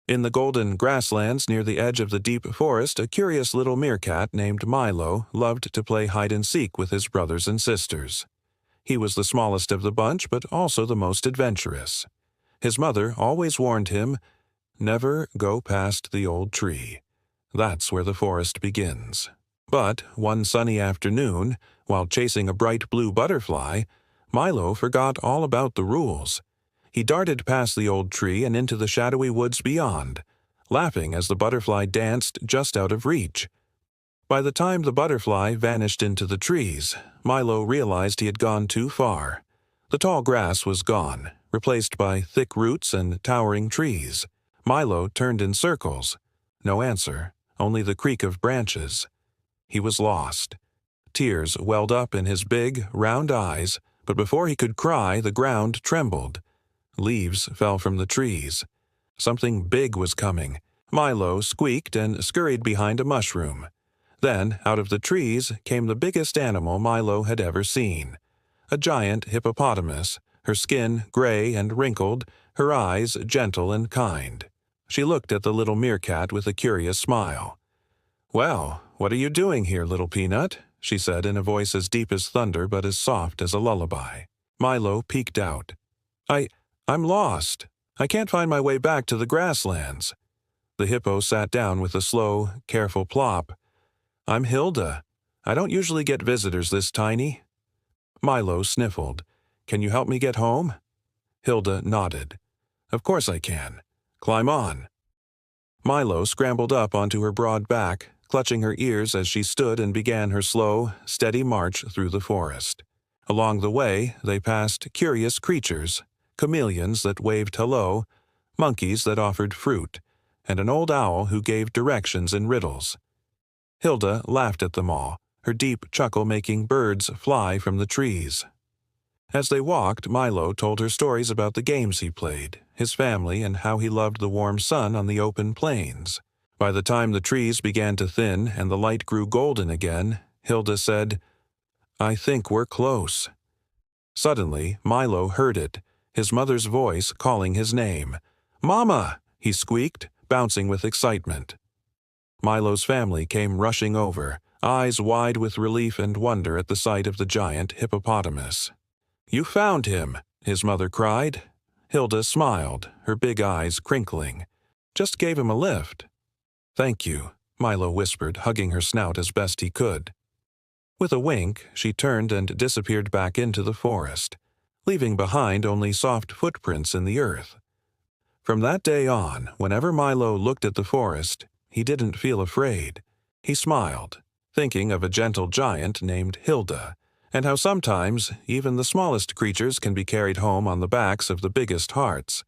In the golden grasslands near the edge of the deep forest, a curious little meerkat named Milo loved to play hide-and-seek with his brothers and sisters. He was the smallest of the bunch, but also the most adventurous. His mother always warned him, "Never go past the old tree. That's where the forest begins." But one sunny afternoon, while chasing a bright blue butterfly, Milo forgot all about the rules. He darted past the old tree and into the shadowy woods beyond, laughing as the butterfly danced just out of reach. By the time the butterfly vanished into the trees, Milo realized he had gone too far. The tall grass was gone, replaced by thick roots and towering trees. Milo turned in circles. No answer, only the creak of branches. He was lost. Tears welled up in his big, round eyes, but before he could cry, the ground trembled. Leaves fell from the trees. Something big was coming. Milo squeaked and scurried behind a mushroom. Then, out of the trees, came the biggest animal Milo had ever seen. A giant hippopotamus, her skin gray and wrinkled, her eyes gentle and kind. She looked at the little meerkat with a curious smile. "Well, what are you doing here, little peanut?" she said in a voice as deep as thunder but as soft as a lullaby. Milo peeked out. I'm lost. I can't find my way back to the grasslands." The hippo sat down with a slow, careful plop. "I'm Hilda. I don't usually get visitors this tiny." Milo sniffled. "Can you help me get home?" Hilda nodded. "Of course I can. Climb on." Milo scrambled up onto her broad back, clutching her ears as she stood and began her slow, steady march through the forest. Along the way, they passed curious creatures, chameleons that waved hello, monkeys that offered fruit, and an old owl who gave directions in riddles. Hilda laughed at them all, her deep chuckle making birds fly from the trees. As they walked, Milo told her stories about the games he played, his family, and how he loved the warm sun on the open plains. By the time the trees began to thin and the light grew golden again, Hilda said, "I think we're close." Suddenly, Milo heard it, his mother's voice calling his name. "Mama!" he squeaked, bouncing with excitement. Milo's family came rushing over, eyes wide with relief and wonder at the sight of the giant hippopotamus. "You found him!" his mother cried. Hilda smiled, her big eyes crinkling. "Just gave him a lift." "Thank you," Milo whispered, hugging her snout as best he could. With a wink, she turned and disappeared back into the forest, leaving behind only soft footprints in the earth. From that day on, whenever Milo looked at the forest, he didn't feel afraid. He smiled, thinking of a gentle giant named Hilda, and how sometimes even the smallest creatures can be carried home on the backs of the biggest hearts.